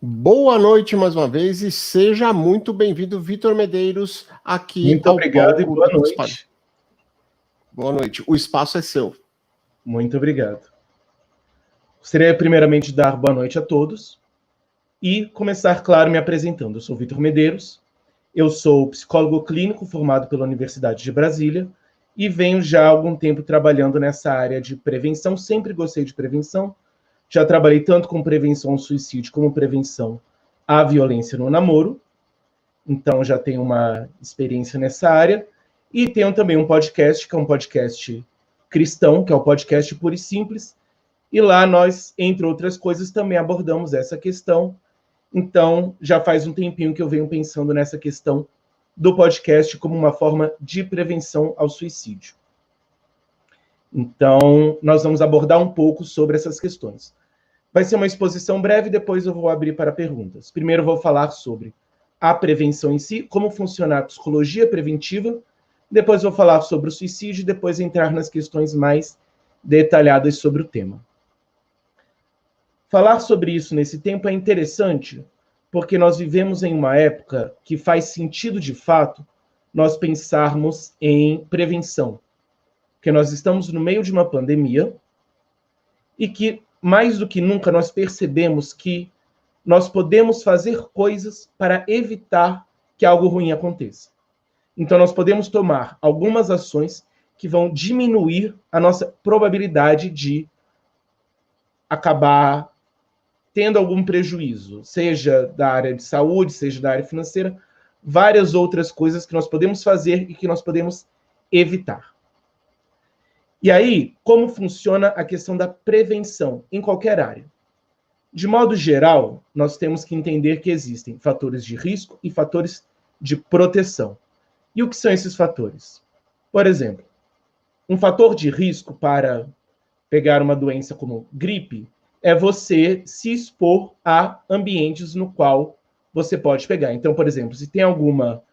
Boa noite mais uma vez e seja muito bem-vindo, Vitor Medeiros, aqui Muito ao obrigado e palco boa do noite. Boa noite, o espaço é seu. Muito obrigado. Gostaria primeiramente de dar boa noite a todos e começar, claro, me apresentando. Eu sou Vitor Medeiros, eu sou psicólogo clínico formado pela Universidade de Brasília e venho já há algum tempo trabalhando nessa área de prevenção, sempre gostei de prevenção, já trabalhei tanto com prevenção ao suicídio como prevenção à violência no namoro, então já tenho uma experiência nessa área, e tenho também um podcast, que é um podcast cristão, que é o podcast Puro e Simples, e lá nós, entre outras coisas, também abordamos essa questão. Então, já faz um tempinho que eu venho pensando nessa questão do podcast como uma forma de prevenção ao suicídio. Então, nós vamos abordar um pouco sobre essas questões. Vai ser uma exposição breve, depois eu vou abrir para perguntas. Primeiro eu vou falar sobre a prevenção em si, como funciona a psicologia preventiva, depois vou falar sobre o suicídio e depois entrar nas questões mais detalhadas sobre o tema. Falar sobre isso nesse tempo é interessante, porque nós vivemos em uma época que faz sentido de fato nós pensarmos em prevenção, porque nós estamos no meio de uma pandemia e que, mais do que nunca, nós percebemos que nós podemos fazer coisas para evitar que algo ruim aconteça. Então, nós podemos tomar algumas ações que vão diminuir a nossa probabilidade de acabar tendo algum prejuízo, seja da área de saúde, seja da área financeira, várias outras coisas que nós podemos fazer e que nós podemos evitar. E aí, como funciona a questão da prevenção em qualquer área? De modo geral, nós temos que entender que existem fatores de risco e fatores de proteção. E o que são esses fatores? Por exemplo, um fator de risco para pegar uma doença como gripe é você se expor a ambientes no qual você pode pegar. Então, por exemplo, se tem alguma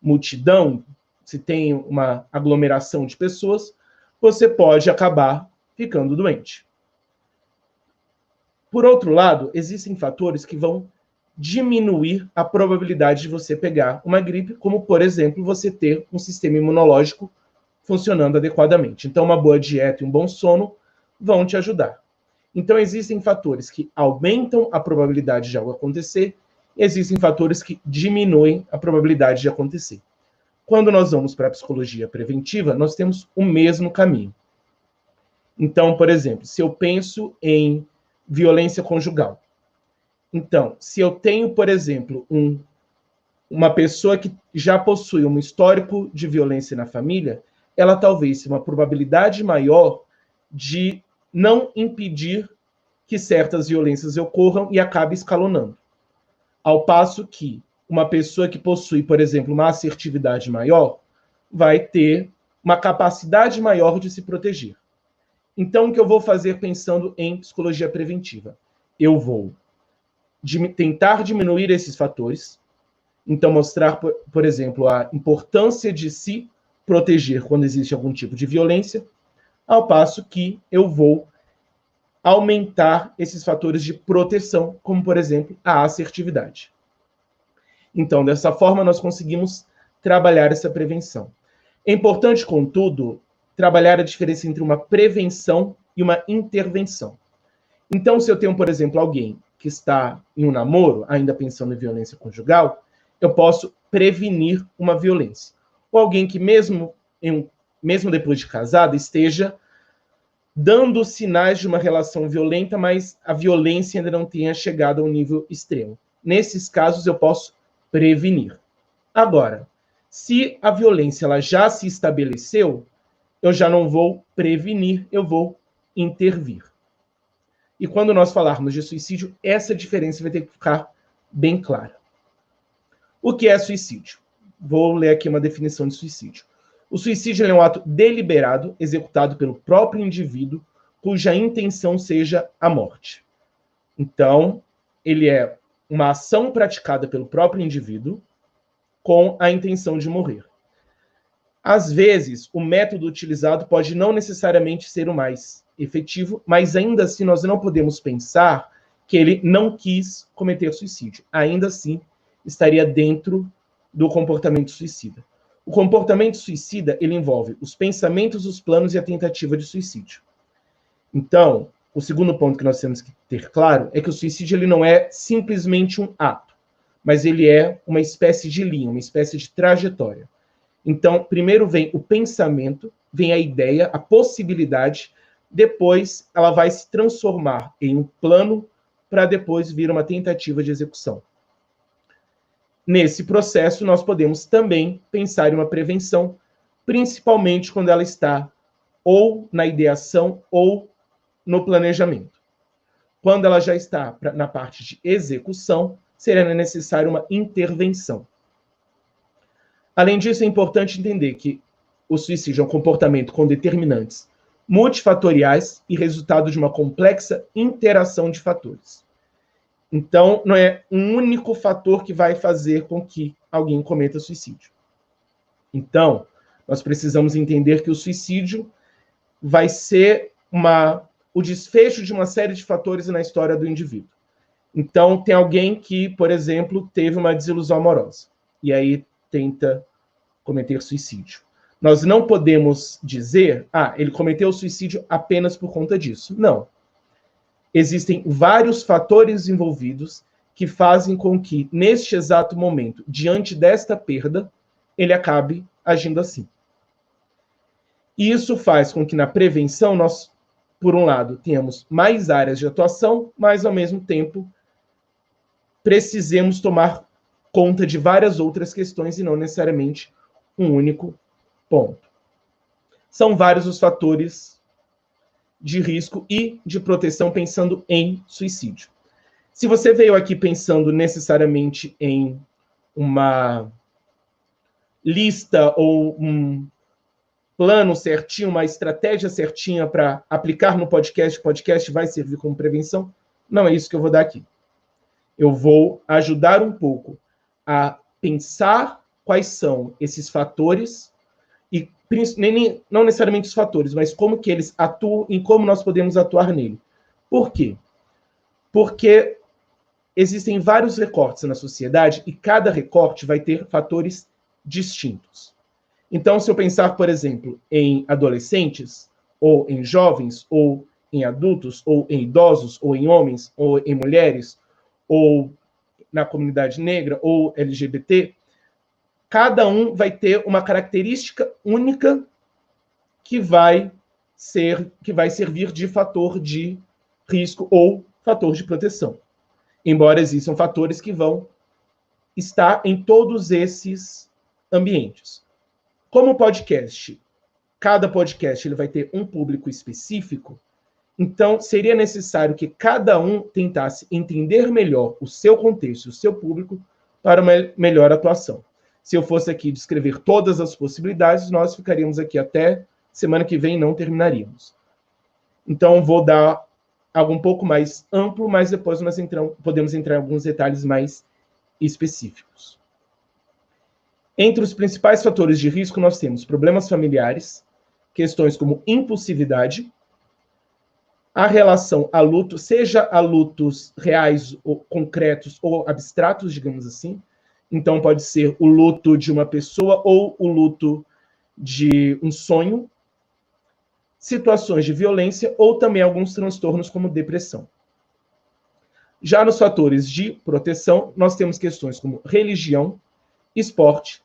multidão, se tem uma aglomeração de pessoas, você pode acabar ficando doente. Por outro lado, existem fatores que vão diminuir a probabilidade de você pegar uma gripe, como, por exemplo, você ter um sistema imunológico funcionando adequadamente. Então, uma boa dieta e um bom sono vão te ajudar. Então, existem fatores que aumentam a probabilidade de algo acontecer, e existem fatores que diminuem a probabilidade de acontecer. Quando nós vamos para a psicologia preventiva, nós temos o mesmo caminho. Então, por exemplo, se eu penso em violência conjugal. Então, se eu tenho, por exemplo, uma pessoa que já possui um histórico de violência na família, ela talvez tenha uma probabilidade maior de não impedir que certas violências ocorram e acabe escalonando. Ao passo que uma pessoa que possui, por exemplo, uma assertividade maior, vai ter uma capacidade maior de se proteger. Então, o que eu vou fazer pensando em psicologia preventiva? Eu vou tentar diminuir esses fatores, então mostrar, por exemplo, a importância de se proteger quando existe algum tipo de violência, ao passo que eu vou aumentar esses fatores de proteção, como, por exemplo, a assertividade. Então, dessa forma, nós conseguimos trabalhar essa prevenção. É importante, contudo, trabalhar a diferença entre uma prevenção e uma intervenção. Então, se eu tenho, por exemplo, alguém que está em um namoro, ainda pensando em violência conjugal, eu posso prevenir uma violência. Ou alguém que, mesmo depois de casado, esteja dando sinais de uma relação violenta, mas a violência ainda não tenha chegado ao nível extremo. Nesses casos, eu posso prevenir. Agora, se a violência ela já se estabeleceu, eu já não vou prevenir, eu vou intervir. E quando nós falarmos de suicídio, essa diferença vai ter que ficar bem clara. O que é suicídio? Vou ler aqui uma definição de suicídio. O suicídio é um ato deliberado, executado pelo próprio indivíduo, cuja intenção seja a morte. Então, ele é uma ação praticada pelo próprio indivíduo com a intenção de morrer. Às vezes, o método utilizado pode não necessariamente ser o mais efetivo, mas ainda assim nós não podemos pensar que ele não quis cometer suicídio. Ainda assim, estaria dentro do comportamento suicida. O comportamento suicida, ele envolve os pensamentos, os planos e a tentativa de suicídio. Então, o segundo ponto que nós temos que ter claro é que o suicídio ele não é simplesmente um ato, mas ele é uma espécie de linha, uma espécie de trajetória. Então, primeiro vem o pensamento, vem a ideia, a possibilidade, depois ela vai se transformar em um plano para depois vir uma tentativa de execução. Nesse processo, nós podemos também pensar em uma prevenção, principalmente quando ela está ou na ideação ou no planejamento. Quando ela já está na parte de execução, será necessária uma intervenção. Além disso, é importante entender que o suicídio é um comportamento com determinantes multifatoriais e resultado de uma complexa interação de fatores. Então, não é um único fator que vai fazer com que alguém cometa suicídio. Então, nós precisamos entender que o suicídio vai ser o desfecho de uma série de fatores na história do indivíduo. Então, tem alguém que, por exemplo, teve uma desilusão amorosa e aí tenta cometer suicídio. Nós não podemos dizer, ele cometeu suicídio apenas por conta disso. Não. Existem vários fatores envolvidos que fazem com que, neste exato momento, diante desta perda, ele acabe agindo assim. E isso faz com que, na prevenção, nós, por um lado, tenhamos mais áreas de atuação, mas, ao mesmo tempo, precisemos tomar conta de várias outras questões e não necessariamente um único ponto. São vários os fatores de risco e de proteção pensando em suicídio. Se você veio aqui pensando necessariamente em uma lista ou um plano certinho, uma estratégia certinha para aplicar no podcast, o podcast vai servir como prevenção, não é isso que eu vou dar aqui. Eu vou ajudar um pouco a pensar quais são esses fatores e não necessariamente os fatores, mas como que eles atuam e como nós podemos atuar nele. Por quê? Porque existem vários recortes na sociedade e cada recorte vai ter fatores distintos. Então, se eu pensar, por exemplo, em adolescentes, ou em jovens, ou em adultos, ou em idosos, ou em homens, ou em mulheres, ou na comunidade negra, ou LGBT, cada um vai ter uma característica única que vai servir de fator de risco ou fator de proteção. Embora existam fatores que vão estar em todos esses ambientes. Como podcast, cada podcast ele vai ter um público específico, então seria necessário que cada um tentasse entender melhor o seu contexto, o seu público, para uma melhor atuação. Se eu fosse aqui descrever todas as possibilidades, nós ficaríamos aqui até semana que vem e não terminaríamos. Então, vou dar algo um pouco mais amplo, mas depois nós podemos entrar em alguns detalhes mais específicos. Entre os principais fatores de risco, nós temos problemas familiares, questões como impulsividade, a relação a luto, seja a lutos reais, ou concretos ou abstratos, digamos assim. Então, pode ser o luto de uma pessoa ou o luto de um sonho, situações de violência ou também alguns transtornos como depressão. Já nos fatores de proteção, nós temos questões como religião, esporte,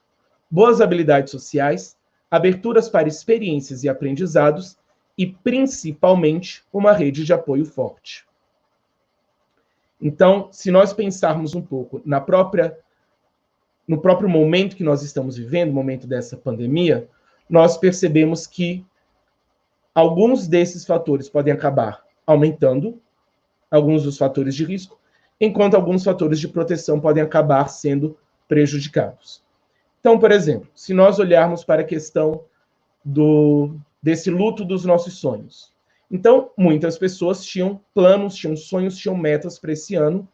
boas habilidades sociais, aberturas para experiências e aprendizados e, principalmente, uma rede de apoio forte. Então, se nós pensarmos um pouco no próprio momento que nós estamos vivendo, o momento dessa pandemia, nós percebemos que alguns desses fatores podem acabar aumentando, alguns dos fatores de risco, enquanto alguns fatores de proteção podem acabar sendo prejudicados. Então, por exemplo, se nós olharmos para a questão desse luto dos nossos sonhos. Então, muitas pessoas tinham planos, tinham sonhos, tinham metas para esse ano,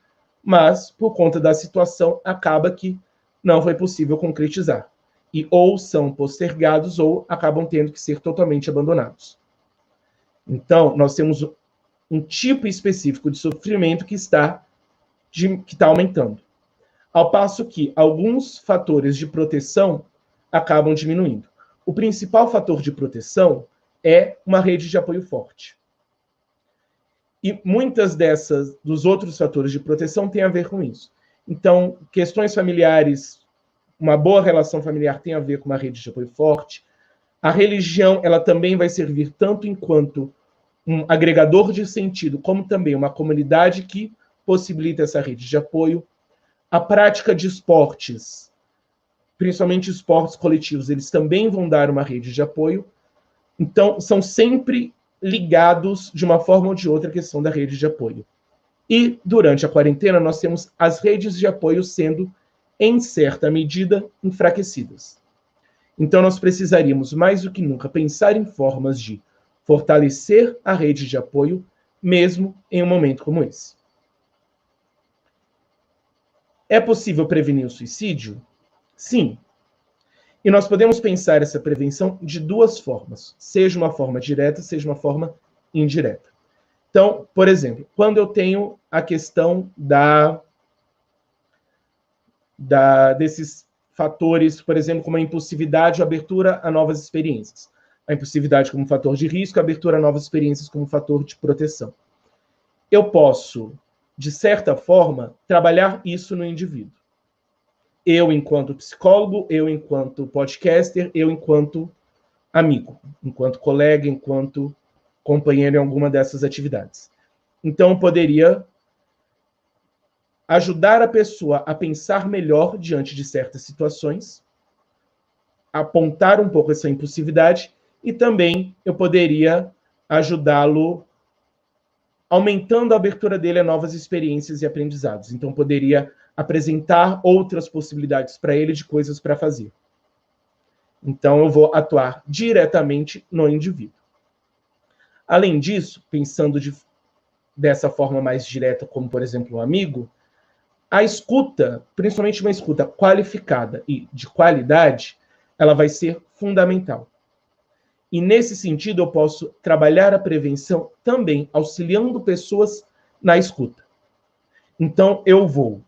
mas, por conta da situação, acaba que não foi possível concretizar. E ou são postergados ou acabam tendo que ser totalmente abandonados. Então, nós temos um tipo específico de sofrimento que está aumentando. Ao passo que alguns fatores de proteção acabam diminuindo. O principal fator de proteção é uma rede de apoio forte. E muitas dos outros fatores de proteção têm a ver com isso. Então, questões familiares, uma boa relação familiar tem a ver com uma rede de apoio forte. A religião, ela também vai servir tanto enquanto um agregador de sentido, como também uma comunidade que possibilita essa rede de apoio. A prática de esportes, principalmente esportes coletivos, eles também vão dar uma rede de apoio. Então, são sempre ligados, de uma forma ou de outra, a questão da rede de apoio. E, durante a quarentena, nós temos as redes de apoio sendo, em certa medida, enfraquecidas. Então, nós precisaríamos, mais do que nunca, pensar em formas de fortalecer a rede de apoio, mesmo em um momento como esse. É possível prevenir o suicídio? Sim. E nós podemos pensar essa prevenção de duas formas, seja uma forma direta, seja uma forma indireta. Então, por exemplo, quando eu tenho a questão desses fatores, por exemplo, como a impulsividade ou abertura a novas experiências. A impulsividade como fator de risco, a abertura a novas experiências como fator de proteção. Eu posso, de certa forma, trabalhar isso no indivíduo. Eu, enquanto psicólogo, eu, enquanto podcaster, eu, enquanto amigo, enquanto colega, enquanto companheiro em alguma dessas atividades. Então, eu poderia ajudar a pessoa a pensar melhor diante de certas situações, apontar um pouco essa impulsividade, e também eu poderia ajudá-lo aumentando a abertura dele a novas experiências e aprendizados. Então, poderia apresentar outras possibilidades para ele de coisas para fazer. Então, eu vou atuar diretamente no indivíduo. Além disso, pensando dessa forma mais direta, como, por exemplo, um amigo, a escuta, principalmente uma escuta qualificada e de qualidade, ela vai ser fundamental. E, nesse sentido, eu posso trabalhar a prevenção também auxiliando pessoas na escuta. Então, eu vou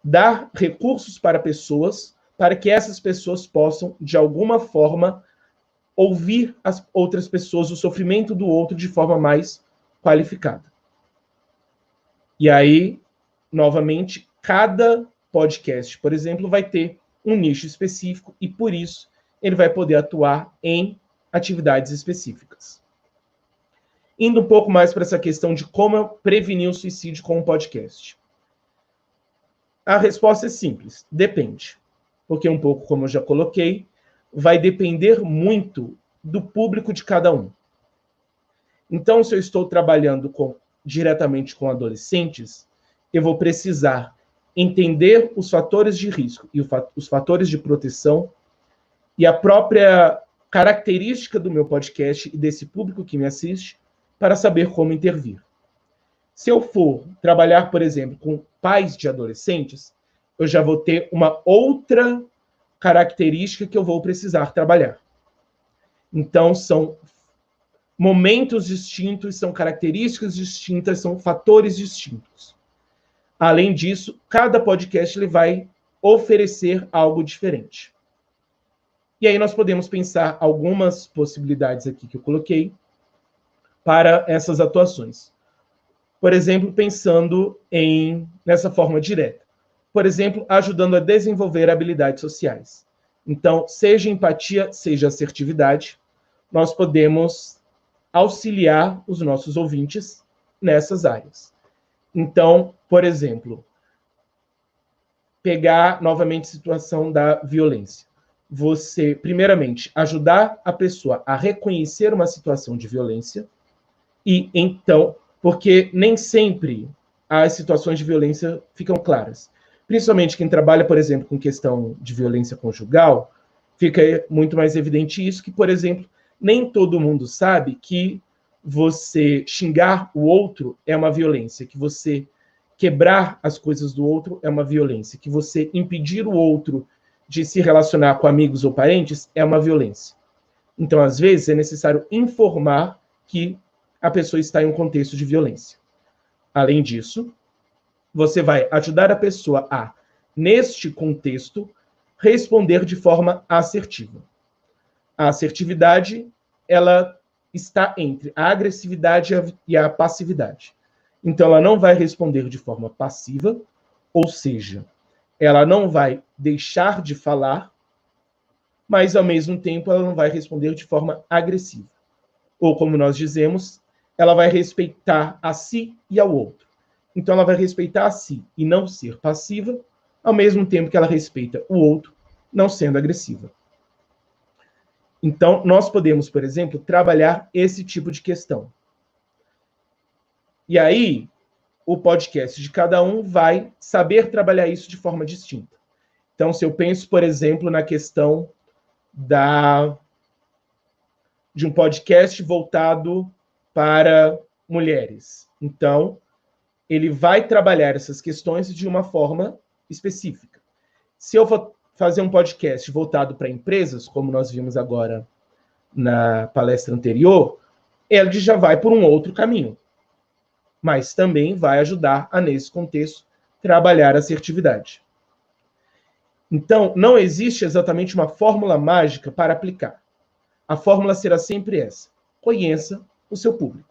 dar recursos para pessoas, para que essas pessoas possam, de alguma forma, ouvir as outras pessoas, o sofrimento do outro de forma mais qualificada. E aí, novamente, cada podcast, por exemplo, vai ter um nicho específico e, por isso, ele vai poder atuar em atividades específicas. Indo um pouco mais para essa questão de como prevenir o suicídio com um podcast. A resposta é simples, depende. Porque um pouco, como eu já coloquei, vai depender muito do público de cada um. Então, se eu estou trabalhando diretamente com adolescentes, eu vou precisar entender os fatores de risco e os fatores de proteção e a própria característica do meu podcast e desse público que me assiste para saber como intervir. Se eu for trabalhar, por exemplo, com pais de adolescentes, eu já vou ter uma outra característica que eu vou precisar trabalhar. Então, são momentos distintos, são características distintas, são fatores distintos. Além disso, cada podcast ele vai oferecer algo diferente. E aí nós podemos pensar algumas possibilidades aqui que eu coloquei para essas atuações. Por exemplo, pensando nessa forma direta. Por exemplo, ajudando a desenvolver habilidades sociais. Então, seja empatia, seja assertividade, nós podemos auxiliar os nossos ouvintes nessas áreas. Então, por exemplo, pegar novamente a situação da violência. Você, primeiramente, ajudar a pessoa a reconhecer uma situação de violência e, então, porque nem sempre as situações de violência ficam claras. Principalmente quem trabalha, por exemplo, com questão de violência conjugal, fica muito mais evidente isso, que, por exemplo, nem todo mundo sabe que você xingar o outro é uma violência, que você quebrar as coisas do outro é uma violência, que você impedir o outro de se relacionar com amigos ou parentes é uma violência. Então, às vezes, é necessário informar que a pessoa está em um contexto de violência. Além disso, você vai ajudar a pessoa a, neste contexto, responder de forma assertiva. A assertividade, ela está entre a agressividade e a passividade. Então, ela não vai responder de forma passiva, ou seja, ela não vai deixar de falar, mas, ao mesmo tempo, ela não vai responder de forma agressiva. Ou, como nós dizemos, ela vai respeitar a si e ao outro. Então, ela vai respeitar a si e não ser passiva, ao mesmo tempo que ela respeita o outro, não sendo agressiva. Então, nós podemos, por exemplo, trabalhar esse tipo de questão. E aí, o podcast de cada um vai saber trabalhar isso de forma distinta. Então, se eu penso, por exemplo, na questão de um podcast voltado para mulheres. Então, ele vai trabalhar essas questões de uma forma específica. Se eu for fazer um podcast voltado para empresas, como nós vimos agora na palestra anterior, ele já vai por um outro caminho. Mas também vai ajudar a, nesse contexto, trabalhar a assertividade. Então, não existe exatamente uma fórmula mágica para aplicar. A fórmula será sempre essa: conheça o seu público.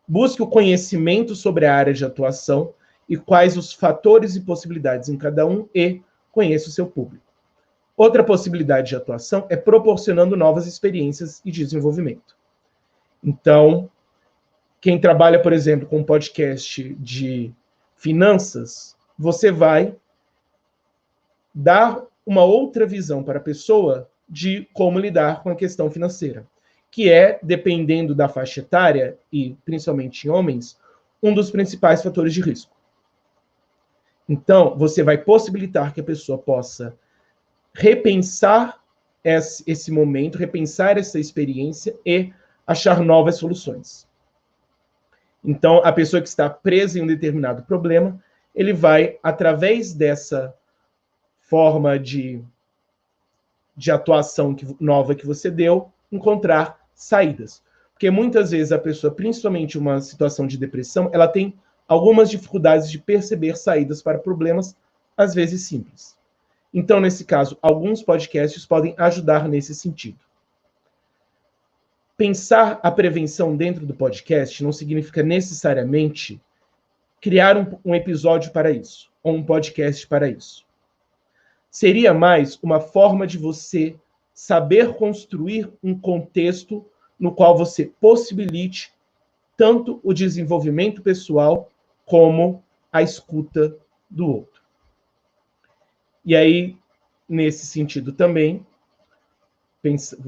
Busque o conhecimento sobre a área de atuação e quais os fatores e possibilidades em cada um e conheça o seu público. Outra possibilidade de atuação é proporcionando novas experiências e desenvolvimento. Então, quem trabalha, por exemplo, com um podcast de finanças, você vai dar uma outra visão para a pessoa de como lidar com a questão financeira, que é, dependendo da faixa etária, e principalmente em homens, um dos principais fatores de risco. Então, você vai possibilitar que a pessoa possa repensar esse momento, repensar essa experiência e achar novas soluções. Então, a pessoa que está presa em um determinado problema, ele vai, através dessa forma de atuação nova que você deu, encontrar saídas. Porque muitas vezes a pessoa, principalmente em uma situação de depressão, ela tem algumas dificuldades de perceber saídas para problemas, às vezes simples. Então, nesse caso, alguns podcasts podem ajudar nesse sentido. Pensar a prevenção dentro do podcast não significa necessariamente criar um episódio para isso, ou um podcast para isso. Seria mais uma forma de você saber construir um contexto no qual você possibilite tanto o desenvolvimento pessoal como a escuta do outro. E aí, nesse sentido também,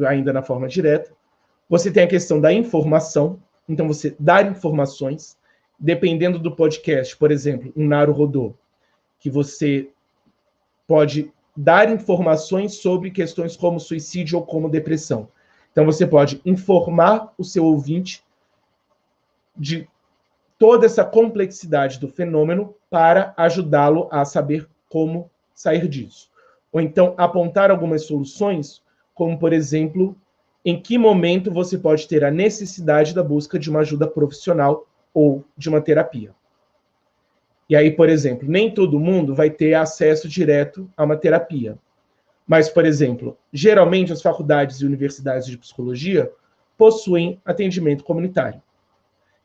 ainda na forma direta, você tem a questão da informação. Então, você dar informações, dependendo do podcast, por exemplo, um Naruhodô, que você pode dar informações sobre questões como suicídio ou como depressão. Então, você pode informar o seu ouvinte de toda essa complexidade do fenômeno para ajudá-lo a saber como sair disso. Ou então, apontar algumas soluções, como, por exemplo, em que momento você pode ter a necessidade da busca de uma ajuda profissional ou de uma terapia. E aí, por exemplo, nem todo mundo vai ter acesso direto a uma terapia. Mas, por exemplo, geralmente as faculdades e universidades de psicologia possuem atendimento comunitário.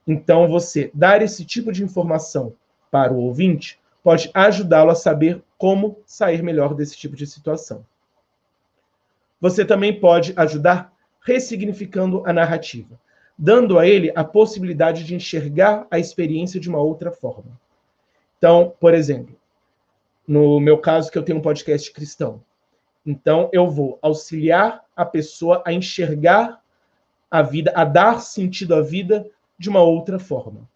Então, você dar esse tipo de informação para o ouvinte pode ajudá-lo a saber como sair melhor desse tipo de situação. Você também pode ajudar ressignificando a narrativa, dando a ele a possibilidade de enxergar a experiência de uma outra forma. Então, por exemplo, no meu caso, que eu tenho um podcast cristão, então eu vou auxiliar a pessoa a enxergar a vida, a dar sentido à vida de uma outra forma.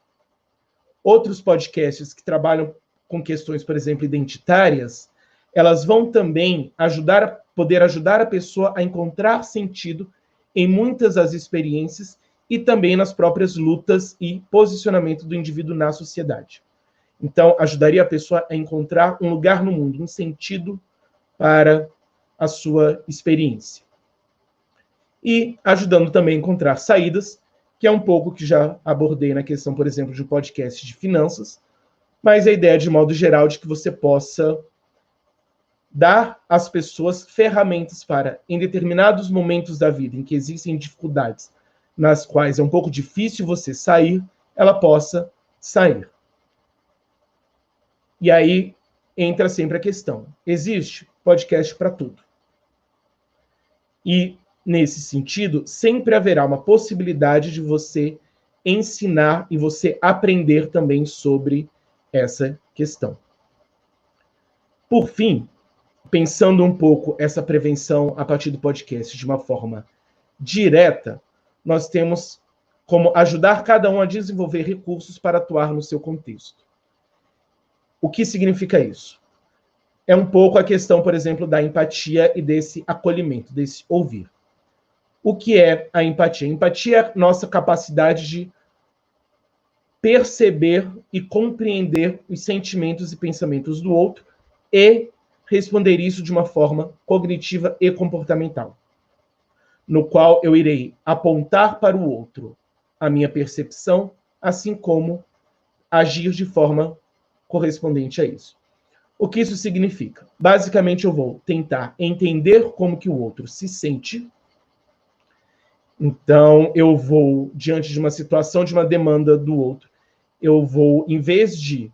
Outros podcasts que trabalham com questões, por exemplo, identitárias, elas vão também poder ajudar a pessoa a encontrar sentido em muitas das experiências e também nas próprias lutas e posicionamento do indivíduo na sociedade. Então, ajudaria a pessoa a encontrar um lugar no mundo, um sentido para a sua experiência. E ajudando também a encontrar saídas, que é um pouco que já abordei na questão, por exemplo, de um podcast de finanças, mas a ideia, de modo geral, de que você possa dar às pessoas ferramentas para, em determinados momentos da vida em que existem dificuldades, nas quais é um pouco difícil você sair, ela possa sair. E aí entra sempre a questão: existe podcast para tudo. E, nesse sentido, sempre haverá uma possibilidade de você ensinar e você aprender também sobre essa questão. Por fim, pensando um pouco essa prevenção a partir do podcast de uma forma direta, nós temos como ajudar cada um a desenvolver recursos para atuar no seu contexto. O que significa isso? É um pouco a questão, por exemplo, da empatia e desse acolhimento, desse ouvir. O que é a empatia? A empatia é a nossa capacidade de perceber e compreender os sentimentos e pensamentos do outro e responder isso de uma forma cognitiva e comportamental, no qual eu irei apontar para o outro a minha percepção, assim como agir de forma correspondente a isso. O que isso significa? Basicamente, eu vou tentar entender como que o outro se sente. Então, eu vou, diante de uma situação, de uma demanda do outro, eu vou, em vez de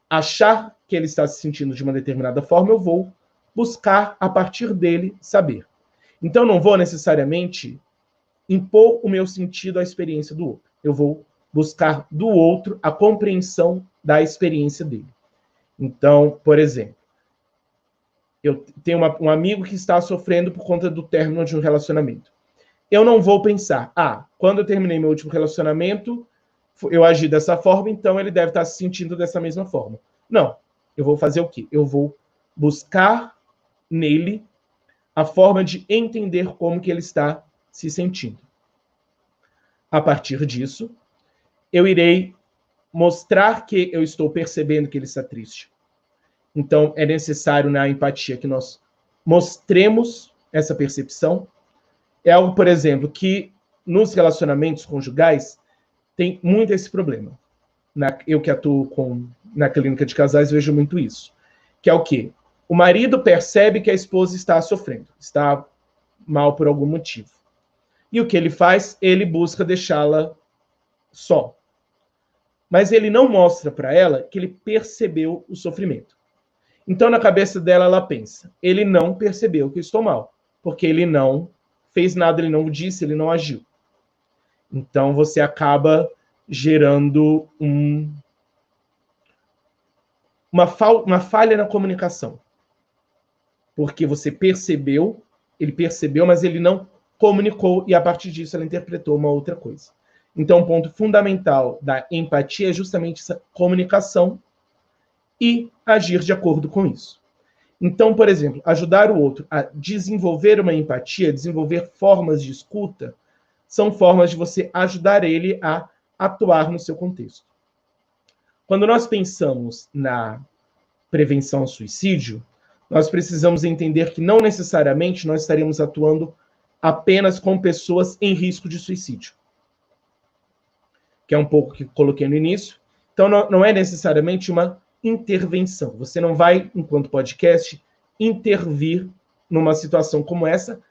achar que ele está se sentindo de uma determinada forma, eu vou buscar, a partir dele, saber. Então, não vou necessariamente impor o meu sentido à experiência do outro. Eu vou buscar do outro a compreensão da experiência dele. Então, por exemplo, eu tenho um amigo que está sofrendo por conta do término de um relacionamento. Eu não vou pensar, quando eu terminei meu último relacionamento, eu agi dessa forma, então ele deve estar se sentindo dessa mesma forma. Não. Eu vou fazer o quê? Eu vou buscar nele a forma de entender como que ele está se sentindo. A partir disso, eu irei mostrar que eu estou percebendo que ele está triste. Então, é necessário na empatia que nós mostremos essa percepção. É algo, por exemplo, que nos relacionamentos conjugais tem muito esse problema. Eu que atuo na clínica de casais vejo muito isso. Que é o quê? O marido percebe que a esposa está sofrendo, está mal por algum motivo. E o que ele faz? Ele busca deixá-la só. Mas ele não mostra para ela que ele percebeu o sofrimento. Então, na cabeça dela, ela pensa: ele não percebeu que eu estou mal, porque ele não fez nada, ele não disse, ele não agiu. Então, você acaba gerando uma falha na comunicação. Porque você percebeu, ele percebeu, mas ele não comunicou, e a partir disso ela interpretou uma outra coisa. Então, o ponto fundamental da empatia é justamente essa comunicação e agir de acordo com isso. Então, por exemplo, ajudar o outro a desenvolver uma empatia, desenvolver formas de escuta, são formas de você ajudar ele a atuar no seu contexto. Quando nós pensamos na prevenção ao suicídio, nós precisamos entender que não necessariamente nós estaremos atuando apenas com pessoas em risco de suicídio, que é um pouco que coloquei no início. Então, não é necessariamente uma intervenção. Você não vai, enquanto podcast, intervir numa situação como essa,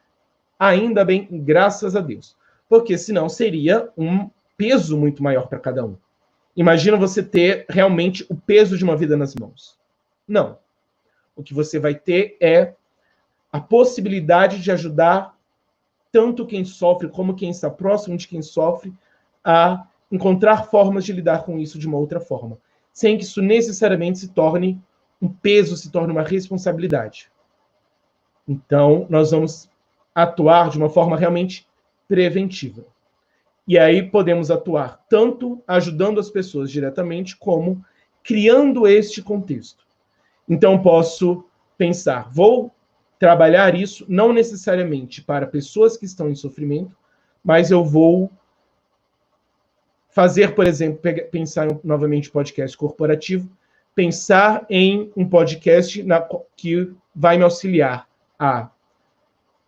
ainda bem, graças a Deus. Porque senão seria um peso muito maior para cada um. Imagina você ter realmente o peso de uma vida nas mãos. Não. O que você vai ter é a possibilidade de ajudar tanto quem sofre como quem está próximo de quem sofre a encontrar formas de lidar com isso de uma outra forma, sem que isso necessariamente se torne um peso, se torne uma responsabilidade. Então, nós vamos atuar de uma forma realmente preventiva. E aí podemos atuar tanto ajudando as pessoas diretamente, como criando este contexto. Então, posso pensar, vou trabalhar isso não necessariamente para pessoas que estão em sofrimento, mas eu vou fazer, por exemplo, pensar novamente em podcast corporativo, pensar em um podcast que vai me auxiliar a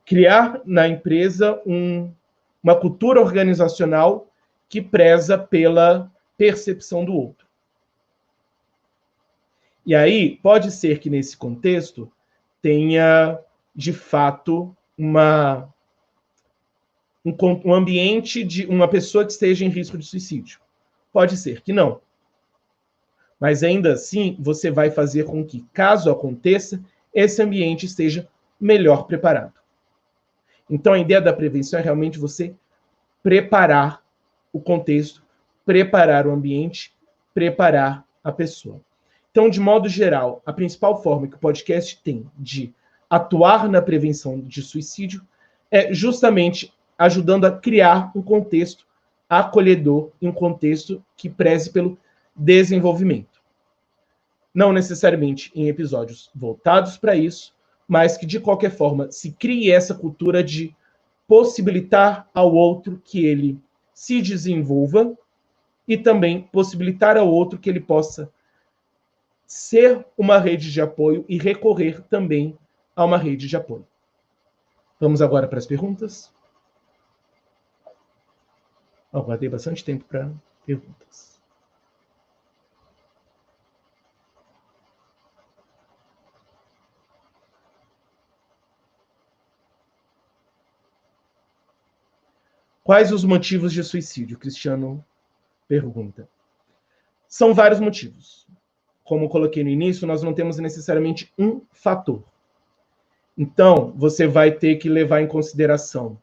criar na empresa uma cultura organizacional que preza pela percepção do outro. E aí, pode ser que nesse contexto tenha, de fato, um ambiente de uma pessoa que esteja em risco de suicídio. Pode ser que não. Mas ainda assim, você vai fazer com que, caso aconteça, esse ambiente esteja melhor preparado. Então, a ideia da prevenção é realmente você preparar o contexto, preparar o ambiente, preparar a pessoa. Então, de modo geral, a principal forma que o podcast tem de atuar na prevenção de suicídio é justamente ajudando a criar um contexto acolhedor e um contexto que preze pelo desenvolvimento. Não necessariamente em episódios voltados para isso, mas que, de qualquer forma, se crie essa cultura de possibilitar ao outro que ele se desenvolva e também possibilitar ao outro que ele possa ser uma rede de apoio e recorrer também a uma rede de apoio. Vamos agora para as perguntas. Aguardei bastante tempo para perguntas. Quais os motivos de suicídio? Cristiano pergunta. São vários motivos. Como eu coloquei no início, nós não temos necessariamente um fator. Então, você vai ter que levar em consideração.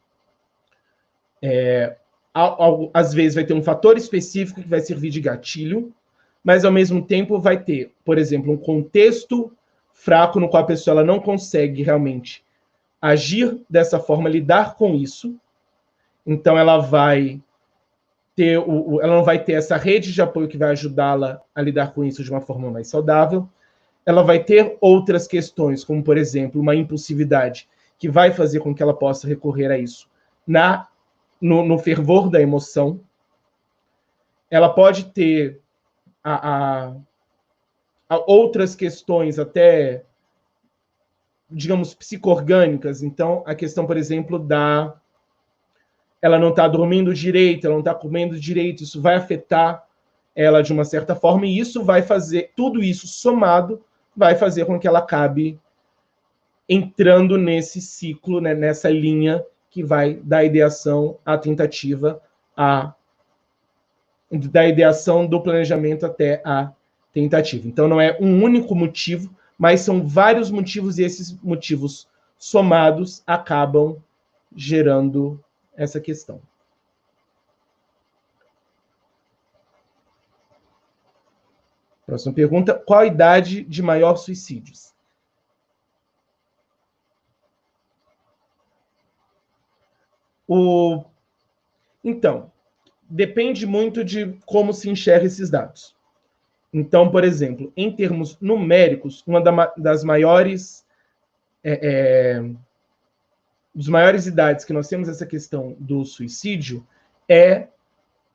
Às vezes vai ter um fator específico que vai servir de gatilho, mas ao mesmo tempo vai ter, por exemplo, um contexto fraco no qual a pessoa ela não consegue realmente agir dessa forma, lidar com isso. Então, ela não vai ter essa rede de apoio que vai ajudá-la a lidar com isso de uma forma mais saudável. Ela vai ter outras questões, como, por exemplo, uma impulsividade, que vai fazer com que ela possa recorrer a isso no fervor da emoção. Ela pode ter outras questões até, digamos, psico-orgânicas. Então, a questão, por exemplo, ela não está dormindo direito, ela não está comendo direito, isso vai afetar ela de uma certa forma, e isso vai fazer, tudo isso somado, vai fazer com que ela acabe entrando nesse ciclo, né, nessa linha que vai da ideação à tentativa, da ideação do planejamento até a tentativa. Então, não é um único motivo, mas são vários motivos, e esses motivos somados acabam gerando essa questão. Próxima pergunta. Qual a idade de maior suicídios? Então, depende muito de como se enxerga esses dados. Então, por exemplo, em termos numéricos, uma das maiores dos maiores idades que nós temos essa questão do suicídio é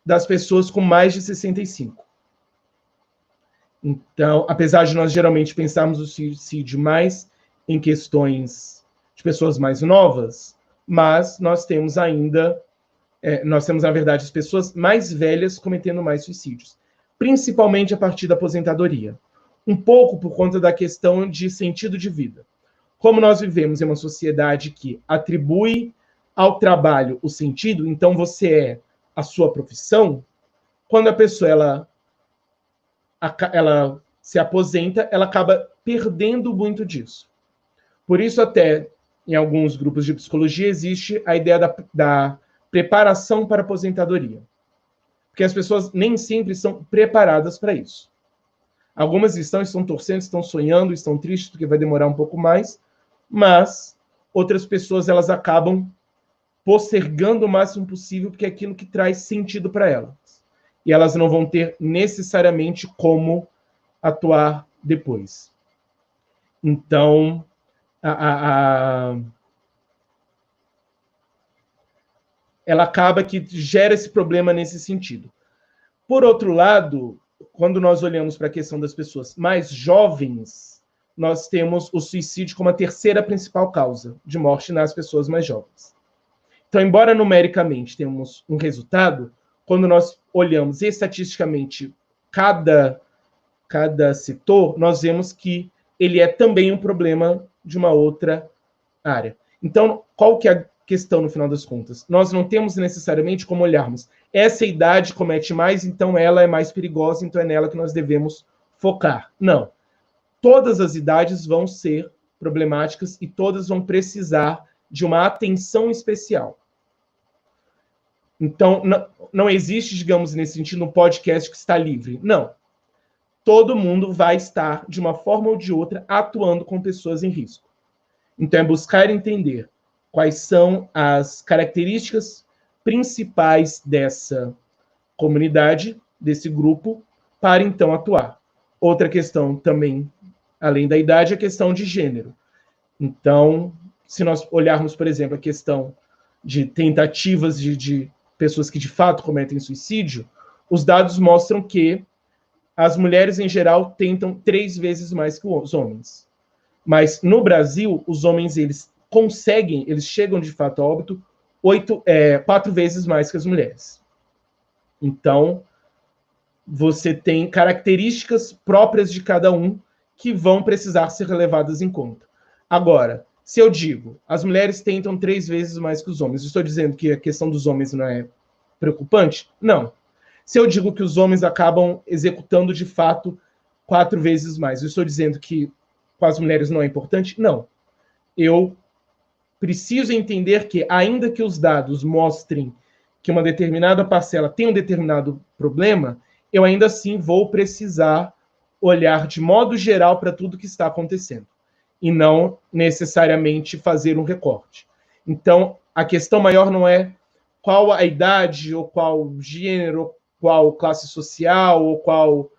das pessoas com mais de 65. Então, apesar de nós geralmente pensarmos o suicídio mais em questões de pessoas mais novas, mas nós temos ainda, na verdade, as pessoas mais velhas cometendo mais suicídios, principalmente a partir da aposentadoria. Um pouco por conta da questão de sentido de vida. Como nós vivemos em uma sociedade que atribui ao trabalho o sentido, então você é a sua profissão, quando a pessoa ela se aposenta, ela acaba perdendo muito disso. Por isso, até em alguns grupos de psicologia, existe a ideia da preparação para a aposentadoria. Porque as pessoas nem sempre estão preparadas para isso. Algumas estão torcendo, estão sonhando, estão tristes, porque vai demorar um pouco mais, mas outras pessoas elas acabam postergando o máximo possível, porque é aquilo que traz sentido para elas. E elas não vão ter necessariamente como atuar depois. Então, ela acaba que gera esse problema nesse sentido. Por outro lado, quando nós olhamos para a questão das pessoas mais jovens, nós temos o suicídio como a terceira principal causa de morte nas pessoas mais jovens. Então, embora numericamente temos um resultado, quando nós olhamos estatisticamente cada setor, nós vemos que ele é também um problema de uma outra área. Então, qual que é a questão no final das contas? Nós não temos necessariamente como olharmos essa idade comete mais, então ela é mais perigosa, então é nela que nós devemos focar. Não. Todas as idades vão ser problemáticas e todas vão precisar de uma atenção especial. Então, não existe, digamos, nesse sentido, um podcast que está livre. Não. Todo mundo vai estar, de uma forma ou de outra, atuando com pessoas em risco. Então, é buscar entender quais são as características principais dessa comunidade, desse grupo, para então atuar. Outra questão também, além da idade, é a questão de gênero. Então, se nós olharmos, por exemplo, a questão de tentativas de pessoas que de fato cometem suicídio, os dados mostram que as mulheres, em geral, tentam 3 vezes mais que os homens. Mas, no Brasil, os homens, eles chegam de fato a óbito 4 vezes mais que as mulheres. Então, você tem características próprias de cada um que vão precisar ser levadas em conta. Agora, se eu digo, as mulheres tentam 3 vezes mais que os homens, estou dizendo que a questão dos homens não é preocupante? Não. Se eu digo que os homens acabam executando, de fato, 4 vezes mais, eu estou dizendo que com as mulheres não é importante? Não. Eu preciso entender que, ainda que os dados mostrem que uma determinada parcela tem um determinado problema, eu ainda assim vou precisar olhar de modo geral para tudo que está acontecendo e não necessariamente fazer um recorte. Então, a questão maior não é qual a idade, ou qual gênero, ou qual classe social, ou qual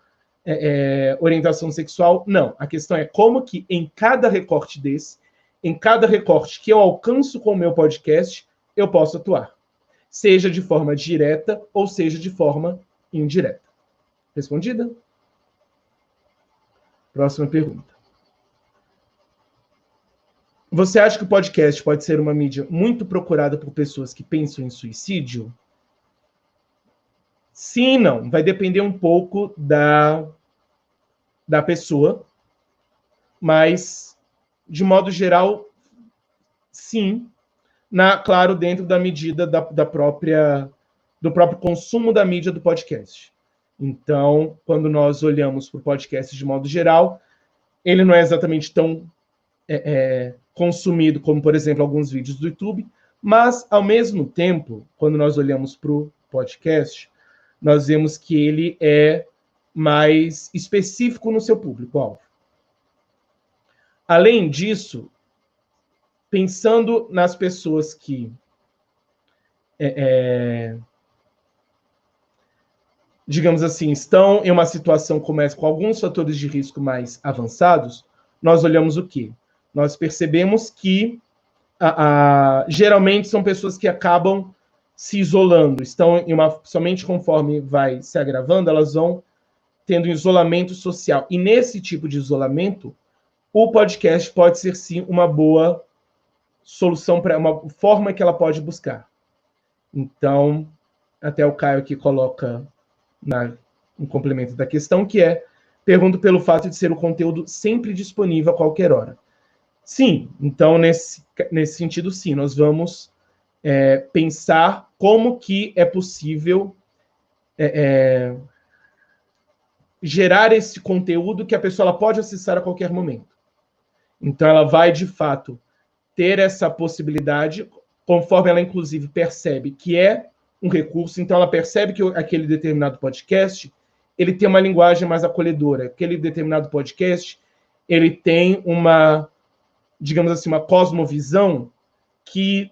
orientação sexual. Não. A questão é como que em cada recorte desse, em cada recorte que eu alcanço com o meu podcast, eu posso atuar. Seja de forma direta ou seja de forma indireta. Respondida? Próxima pergunta. Você acha que o podcast pode ser uma mídia muito procurada por pessoas que pensam em suicídio? Sim e não. Vai depender um pouco da pessoa, mas, de modo geral, sim. Claro, dentro da medida do próprio consumo da mídia do podcast. Então, quando nós olhamos para o podcast de modo geral, ele não é exatamente tão consumido como, por exemplo, alguns vídeos do YouTube, mas, ao mesmo tempo, quando nós olhamos para o podcast, nós vemos que ele é mais específico no seu público-alvo. Além disso, pensando nas pessoas que digamos assim, estão em uma situação como essa, com alguns fatores de risco mais avançados, nós olhamos o quê? Nós percebemos que geralmente são pessoas que acabam se isolando, estão somente conforme vai se agravando, elas vão tendo um isolamento social. E nesse tipo de isolamento, o podcast pode ser sim uma boa solução, para uma forma que ela pode buscar. Então, até o Caio aqui coloca um complemento da questão, que pergunto pelo fato de ser o conteúdo sempre disponível a qualquer hora. Sim, então, nesse sentido, sim, nós vamos pensar como que é possível gerar esse conteúdo que a pessoa ela pode acessar a qualquer momento. Então, ela vai, de fato, ter essa possibilidade, conforme ela, inclusive, percebe que é um recurso, então ela percebe que aquele determinado podcast ele tem uma linguagem mais acolhedora, aquele determinado podcast ele tem uma, digamos assim, uma cosmovisão que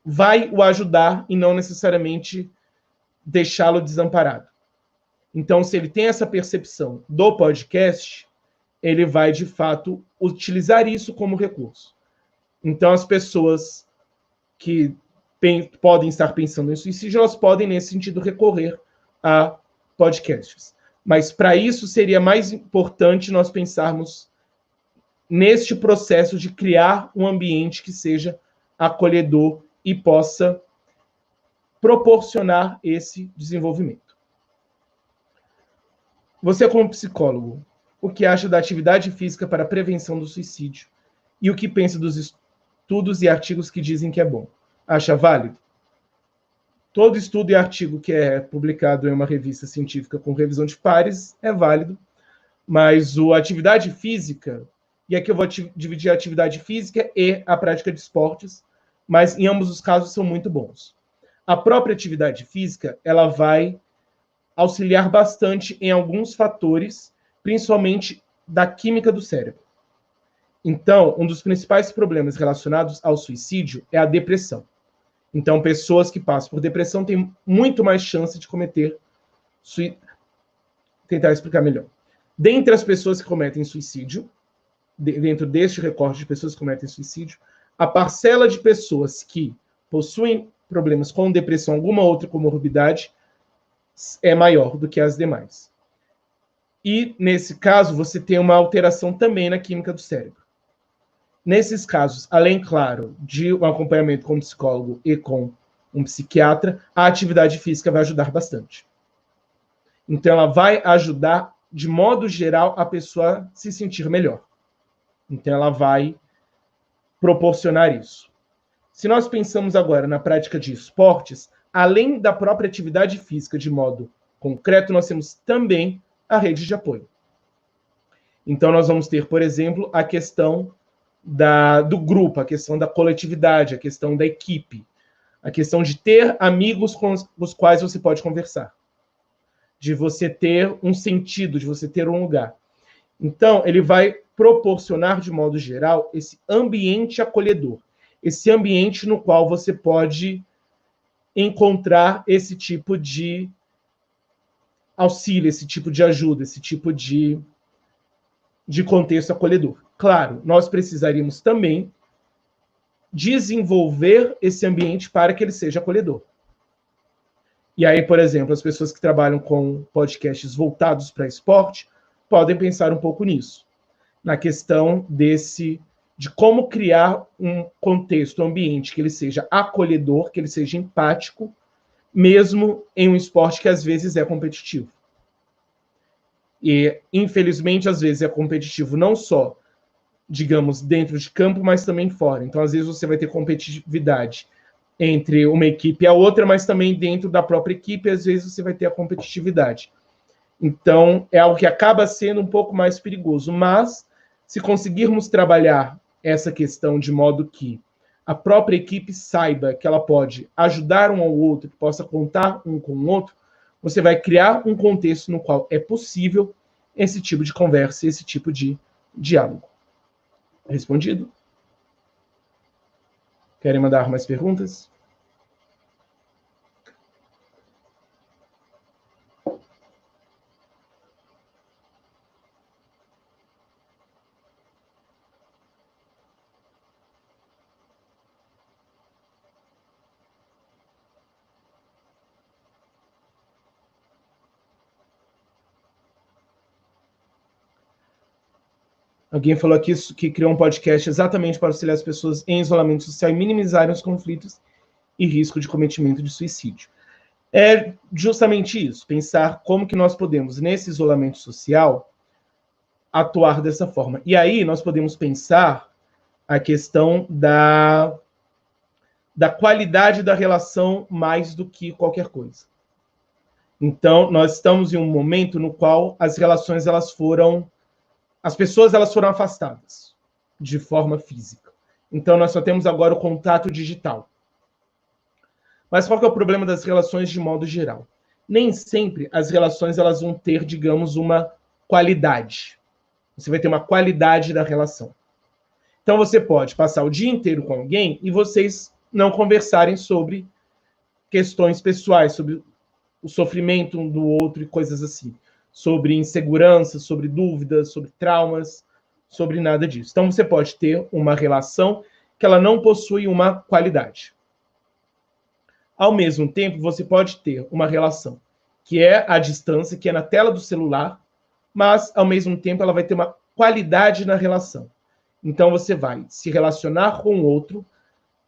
vai o ajudar e não necessariamente deixá-lo desamparado. Então, se ele tem essa percepção do podcast, ele vai, de fato, utilizar isso como recurso. Então, as pessoas que podem estar pensando em suicídio, elas podem, nesse sentido, recorrer a podcasts. Mas, para isso, seria mais importante nós pensarmos neste processo de criar um ambiente que seja acolhedor e possa proporcionar esse desenvolvimento. Você, como psicólogo, o que acha da atividade física para a prevenção do suicídio? E o que pensa dos estudos e artigos que dizem que é bom? Acha válido? Todo estudo e artigo que é publicado em uma revista científica com revisão de pares é válido, mas a atividade física, e aqui eu vou dividir a atividade física e a prática de esportes, mas em ambos os casos são muito bons. A própria atividade física, ela vai auxiliar bastante em alguns fatores, principalmente da química do cérebro. Então, um dos principais problemas relacionados ao suicídio é a depressão. Então, pessoas que passam por depressão têm muito mais chance de cometer suicídio. Tentar explicar melhor. Dentre as pessoas que cometem suicídio, dentro deste recorte de pessoas que cometem suicídio, a parcela de pessoas que possuem problemas com depressão, alguma outra comorbidade, é maior do que as demais. E, nesse caso, você tem uma alteração também na química do cérebro. Nesses casos, além, claro, de um acompanhamento com um psicólogo e com um psiquiatra, a atividade física vai ajudar bastante. Então, ela vai ajudar, de modo geral, a pessoa a se sentir melhor. Então, ela vai proporcionar isso. Se nós pensamos agora na prática de esportes, além da própria atividade física de modo concreto, nós temos também a rede de apoio. Então, nós vamos ter, por exemplo, a questão do grupo, a questão da coletividade, a questão da equipe, a questão de ter amigos com os quais você pode conversar, de você ter um sentido, de você ter um lugar. Então, ele vai proporcionar, de modo geral, esse ambiente acolhedor, esse ambiente no qual você pode encontrar esse tipo de auxílio, esse tipo de ajuda, esse tipo de contexto acolhedor. Claro, nós precisaríamos também desenvolver esse ambiente para que ele seja acolhedor. E aí, por exemplo, as pessoas que trabalham com podcasts voltados para esporte podem pensar um pouco nisso, na questão de como criar um contexto, um ambiente que ele seja acolhedor, que ele seja empático, mesmo em um esporte que às vezes é competitivo. E, infelizmente, às vezes é competitivo não só, digamos, dentro de campo, mas também fora. Então, às vezes, você vai ter competitividade entre uma equipe e a outra, mas também dentro da própria equipe, às vezes, você vai ter a competitividade. Então, é algo que acaba sendo um pouco mais perigoso. Mas, se conseguirmos trabalhar essa questão de modo que a própria equipe saiba que ela pode ajudar um ao outro, que possa contar um com o outro, você vai criar um contexto no qual é possível esse tipo de conversa, esse tipo de diálogo. Respondido? Querem mandar mais perguntas? Alguém falou aqui que criou um podcast exatamente para auxiliar as pessoas em isolamento social e minimizarem os conflitos e risco de cometimento de suicídio. É justamente isso, pensar como que nós podemos, nesse isolamento social, atuar dessa forma. E aí nós podemos pensar a questão da qualidade da relação mais do que qualquer coisa. Então, nós estamos em um momento no qual as relações, as pessoas foram afastadas de forma física. Então, nós só temos agora o contato digital. Mas qual que é o problema das relações de modo geral? Nem sempre as relações elas vão ter, digamos, uma qualidade. Você vai ter uma qualidade da relação. Então, você pode passar o dia inteiro com alguém e vocês não conversarem sobre questões pessoais, sobre o sofrimento um do outro e coisas assim. Sobre insegurança, sobre dúvidas, sobre traumas, sobre nada disso. Então, você pode ter uma relação que ela não possui uma qualidade. Ao mesmo tempo, você pode ter uma relação que é à distância, que é na tela do celular, mas, ao mesmo tempo, ela vai ter uma qualidade na relação. Então, você vai se relacionar com o outro,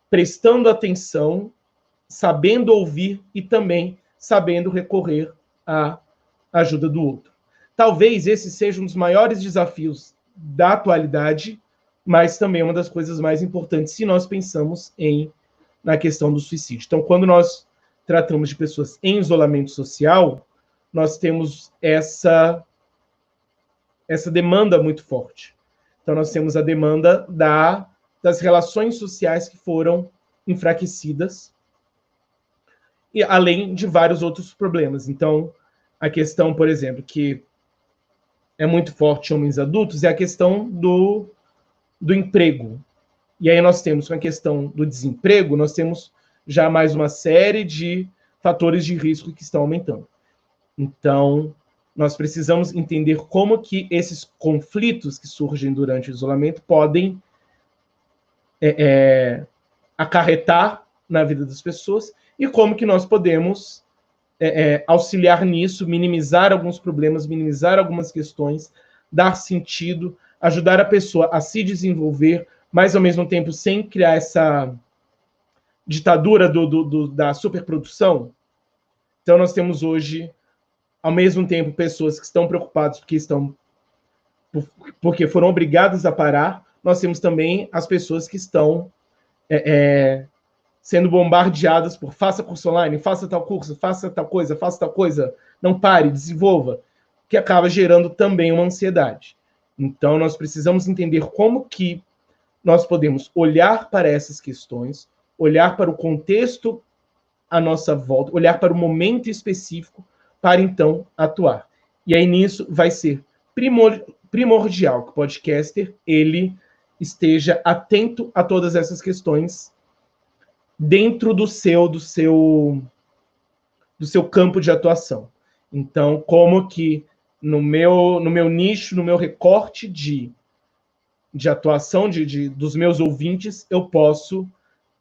prestando atenção sabendo ouvir e também sabendo recorrer à ajuda do outro. Talvez esse seja um dos maiores desafios da atualidade, mas também uma das coisas mais importantes se nós pensamos na questão do suicídio. Então, quando nós tratamos de pessoas em isolamento social, nós temos essa demanda muito forte. Então, nós temos a demanda das relações sociais que foram enfraquecidas, e além de vários outros problemas. Então, a questão, por exemplo, que é muito forte em homens adultos é a questão do emprego. E aí nós temos, com a questão do desemprego, nós temos já mais uma série de fatores de risco que estão aumentando. Então, nós precisamos entender como que esses conflitos que surgem durante o isolamento podem acarretar na vida das pessoas e como que nós podemos auxiliar nisso, minimizar alguns problemas, minimizar algumas questões, dar sentido, ajudar a pessoa a se desenvolver, mas ao mesmo tempo sem criar essa ditadura da superprodução. Então nós temos hoje, ao mesmo tempo, pessoas que estão preocupadas porque foram obrigadas a parar. Nós temos também as pessoas que estão sendo bombardeadas por faça curso online, faça tal curso, faça tal coisa, não pare, desenvolva, que acaba gerando também uma ansiedade. Então, nós precisamos entender como que nós podemos olhar para essas questões, olhar para o contexto à nossa volta, olhar para o momento específico para, então, atuar. E aí, nisso, vai ser primordial que o podcaster ele esteja atento a todas essas questões dentro do seu campo de atuação. Então, como que no meu nicho, no meu recorte de atuação dos meus ouvintes, eu posso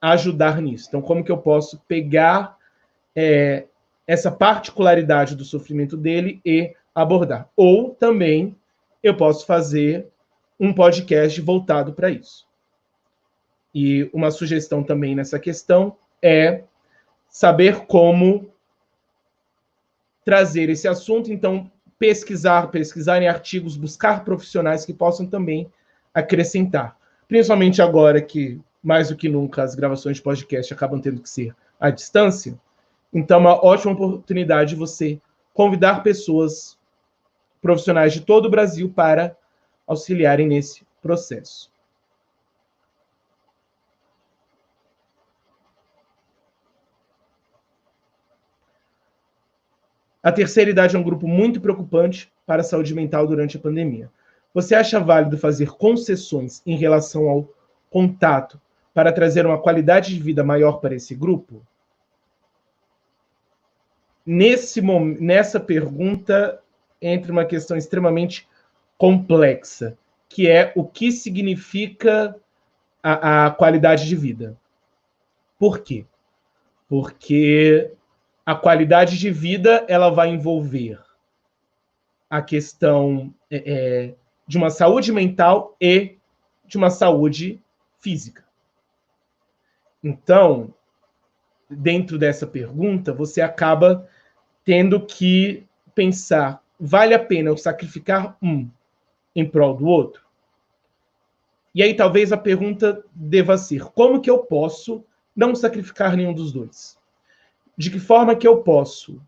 ajudar nisso. Então, como que eu posso pegar essa particularidade do sofrimento dele e abordar? Ou também eu posso fazer um podcast voltado para isso. E uma sugestão também nessa questão é saber como trazer esse assunto, então pesquisar em artigos, buscar profissionais que possam também acrescentar. Principalmente agora que, mais do que nunca, as gravações de podcast acabam tendo que ser à distância. Então, é uma ótima oportunidade de você convidar pessoas profissionais de todo o Brasil para auxiliarem nesse processo. A terceira idade é um grupo muito preocupante para a saúde mental durante a pandemia. Você acha válido fazer concessões em relação ao contato para trazer uma qualidade de vida maior para esse grupo? Nessa pergunta entra uma questão extremamente complexa, que é o que significa a qualidade de vida. Por quê? Porque a qualidade de vida ela vai envolver a questão de uma saúde mental e de uma saúde física. Então, dentro dessa pergunta, você acaba tendo que pensar, vale a pena eu sacrificar um em prol do outro? E aí talvez a pergunta deva ser, como que eu posso não sacrificar nenhum dos dois? De que forma que eu posso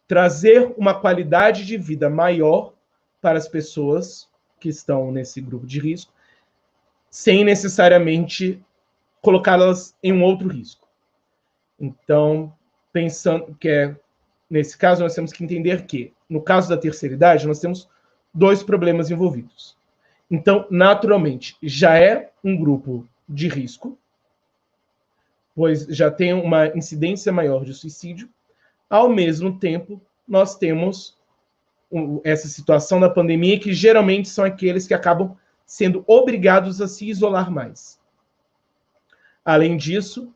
trazer uma qualidade de vida maior para as pessoas que estão nesse grupo de risco, sem necessariamente colocá-las em um outro risco. Então, pensando que nesse caso, nós temos que entender que, no caso da terceira idade, nós temos dois problemas envolvidos. Então, naturalmente, já é um grupo de risco, pois já tem uma incidência maior de suicídio. Ao mesmo tempo, nós temos essa situação da pandemia, que geralmente são aqueles que acabam sendo obrigados a se isolar mais. Além disso,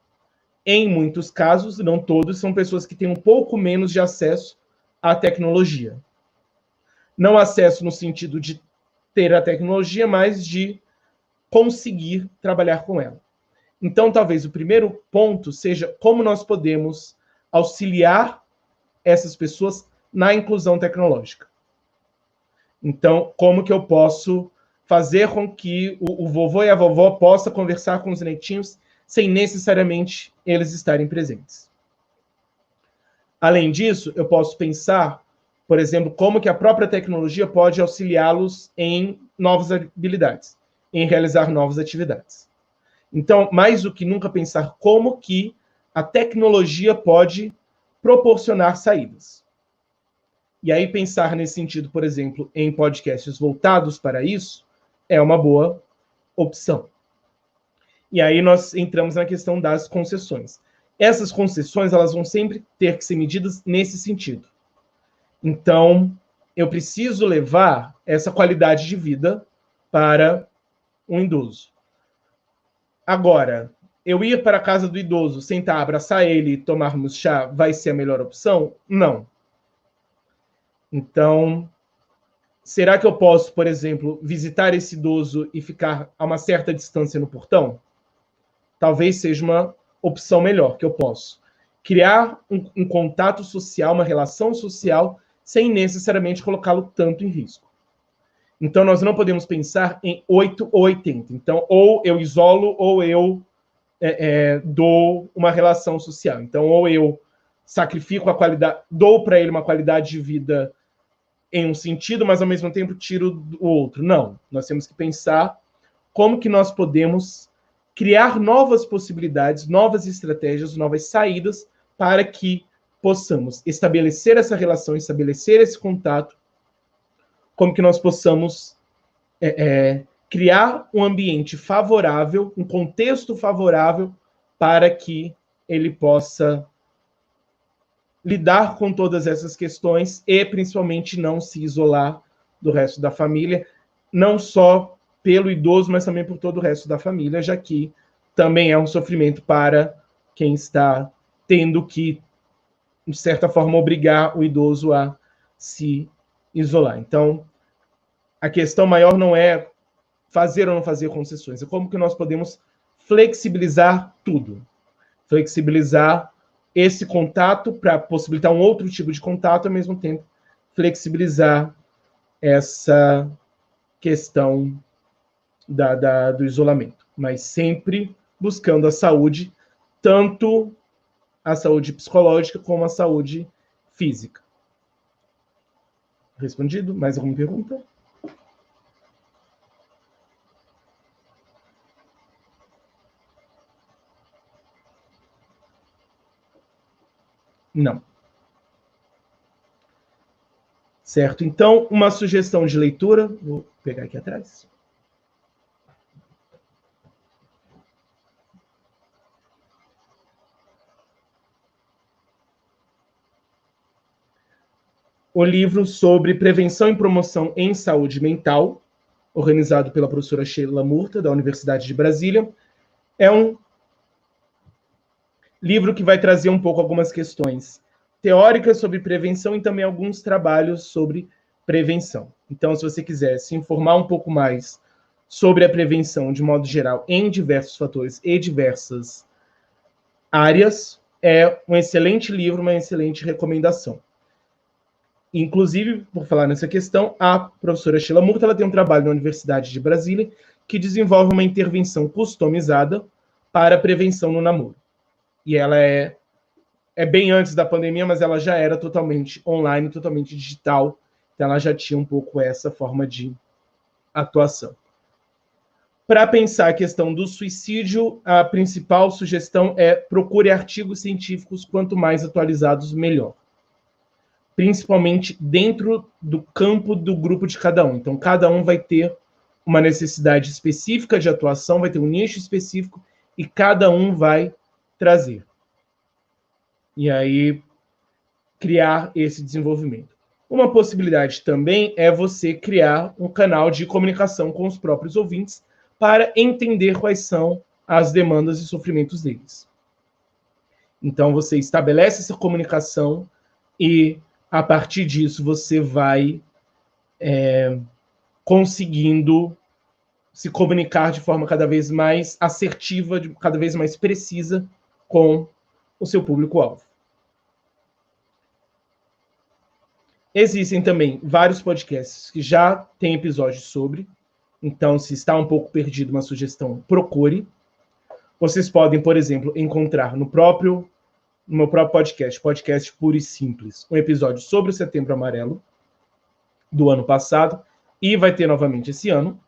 em muitos casos, não todos, são pessoas que têm um pouco menos de acesso à tecnologia. Não acesso no sentido de ter a tecnologia, mas de conseguir trabalhar com ela. Então, talvez o primeiro ponto seja como nós podemos auxiliar essas pessoas na inclusão tecnológica. Então, como que eu posso fazer com que o vovô e a vovó possam conversar com os netinhos sem necessariamente eles estarem presentes. Além disso, eu posso pensar, por exemplo, como que a própria tecnologia pode auxiliá-los em novas habilidades, em realizar novas atividades. Então, mais do que nunca, pensar como que a tecnologia pode proporcionar saídas. E aí, pensar nesse sentido, por exemplo, em podcasts voltados para isso, é uma boa opção. E aí nós entramos na questão das concessões. Essas concessões, elas vão sempre ter que ser medidas nesse sentido. Então, eu preciso levar essa qualidade de vida para um idoso. Agora, eu ir para a casa do idoso, sentar, abraçar ele e tomarmos chá, vai ser a melhor opção? Não. Então, será que eu posso, por exemplo, visitar esse idoso e ficar a uma certa distância no portão? Talvez seja uma opção melhor que eu posso. Criar um contato social, uma relação social, sem necessariamente colocá-lo tanto em risco. Então, nós não podemos pensar em 8 ou 80. Então, ou eu isolo, ou eu dou uma relação social. Então, ou eu sacrifico a qualidade, dou para ele uma qualidade de vida em um sentido, mas ao mesmo tempo tiro do outro. Não. Nós temos que pensar como que nós podemos criar novas possibilidades, novas estratégias, novas saídas para que possamos estabelecer essa relação, estabelecer esse contato, como que nós possamos criar um ambiente favorável, um contexto favorável para que ele possa lidar com todas essas questões e, principalmente, não se isolar do resto da família, não só pelo idoso, mas também por todo o resto da família, já que também é um sofrimento para quem está tendo que, de certa forma, obrigar o idoso a se isolar. Então, a questão maior não é fazer ou não fazer concessões, é como que nós podemos flexibilizar tudo. Flexibilizar esse contato para possibilitar um outro tipo de contato, ao mesmo tempo flexibilizar essa questão do isolamento, mas sempre buscando a saúde, tanto a saúde psicológica como a saúde física. Respondido? Mais alguma pergunta? Não. Certo? Então, uma sugestão de leitura, vou pegar aqui atrás. O livro sobre prevenção e promoção em saúde mental, organizado pela professora Sheila Murta, da Universidade de Brasília. É um livro que vai trazer um pouco algumas questões teóricas sobre prevenção e também alguns trabalhos sobre prevenção. Então, se você quiser se informar um pouco mais sobre a prevenção de modo geral em diversos fatores e diversas áreas, é um excelente livro, uma excelente recomendação. Inclusive, por falar nessa questão, a professora Sheila Murta, ela tem um trabalho na Universidade de Brasília que desenvolve uma intervenção customizada para a prevenção no namoro. E ela é bem antes da pandemia, mas ela já era totalmente online, totalmente digital. Então, ela já tinha um pouco essa forma de atuação. Para pensar a questão do suicídio, a principal sugestão é procure artigos científicos, quanto mais atualizados, melhor. Principalmente dentro do campo do grupo de cada um. Então, cada um vai ter uma necessidade específica de atuação, vai ter um nicho específico, e cada um vai trazer. E aí, criar esse desenvolvimento. Uma possibilidade também é você criar um canal de comunicação com os próprios ouvintes para entender quais são as demandas e sofrimentos deles. Então, você estabelece essa comunicação e, a partir disso, você vai conseguindo se comunicar de forma cada vez mais assertiva, cada vez mais precisa com o seu público-alvo. Existem também vários podcasts que já têm episódios sobre, então se está um pouco perdido uma sugestão, procure. Vocês podem, por exemplo, encontrar no meu próprio podcast Puro e Simples, um episódio sobre o Setembro Amarelo do ano passado, e vai ter novamente esse ano.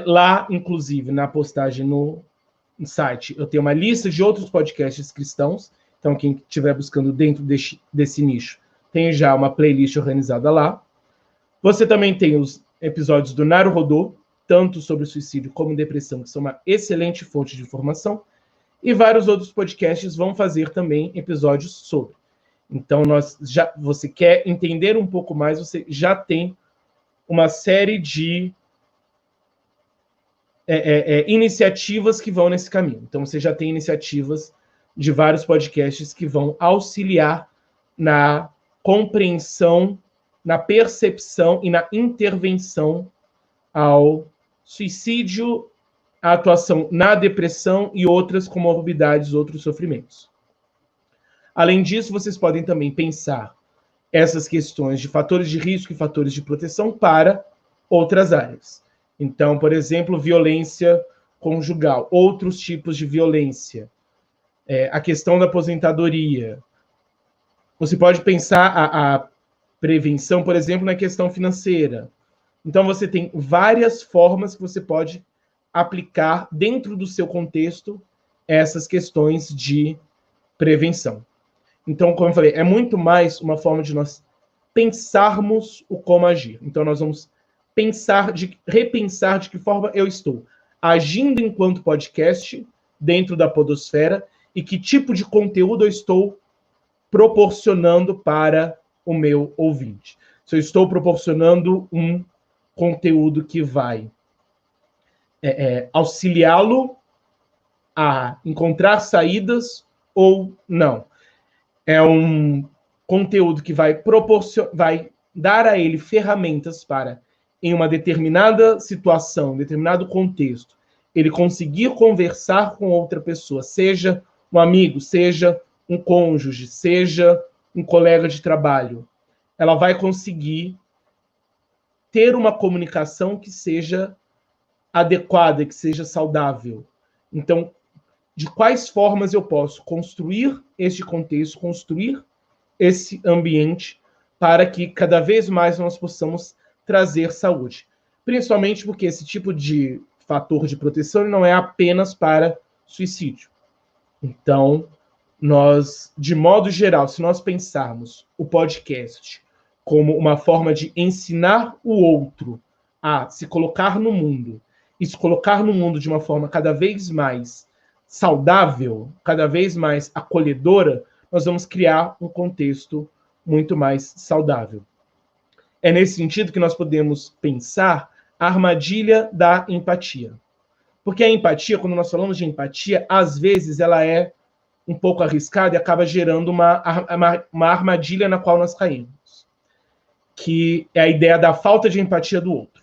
Lá, inclusive, na postagem no site, eu tenho uma lista de outros podcasts cristãos, então quem estiver buscando dentro desse nicho, tem já uma playlist organizada lá. Você também tem os episódios do Naruhodô, tanto sobre suicídio como depressão, que são uma excelente fonte de informação, e vários outros podcasts vão fazer também episódios sobre. Então, você quer entender um pouco mais, você já tem uma série de iniciativas que vão nesse caminho. Então, você já tem iniciativas de vários podcasts que vão auxiliar na compreensão, na percepção e na intervenção ao suicídio, a atuação na depressão e outras comorbidades, outros sofrimentos. Além disso, vocês podem também pensar essas questões de fatores de risco e fatores de proteção para outras áreas. Então, por exemplo, violência conjugal, outros tipos de violência, a questão da aposentadoria. Você pode pensar a prevenção, por exemplo, na questão financeira. Então, você tem várias formas que você pode aplicar dentro do seu contexto essas questões de prevenção. Então, como eu falei, é muito mais uma forma de nós pensarmos o como agir. Então, nós vamos repensar de que forma eu estou agindo enquanto podcast dentro da podosfera e que tipo de conteúdo eu estou proporcionando para o meu ouvinte. Se eu estou proporcionando um conteúdo que vai auxiliá-lo a encontrar saídas ou não. É um conteúdo que vai dar a ele ferramentas para, em uma determinada situação, em determinado contexto, ele conseguir conversar com outra pessoa, seja um amigo, seja um cônjuge, seja um colega de trabalho. Ela vai conseguir ter uma comunicação que seja adequada, que seja saudável. Então, de quais formas eu posso construir este contexto, construir esse ambiente para que cada vez mais nós possamos trazer saúde. Principalmente porque esse tipo de fator de proteção não é apenas para suicídio. Então, de modo geral, se nós pensarmos o podcast como uma forma de ensinar o outro a se colocar no mundo, e se colocar no mundo de uma forma cada vez mais saudável, cada vez mais acolhedora, nós vamos criar um contexto muito mais saudável. É nesse sentido que nós podemos pensar a armadilha da empatia. Porque a empatia, quando nós falamos de empatia, às vezes ela é um pouco arriscada e acaba gerando uma armadilha na qual nós caímos, que é a ideia da falta de empatia do outro.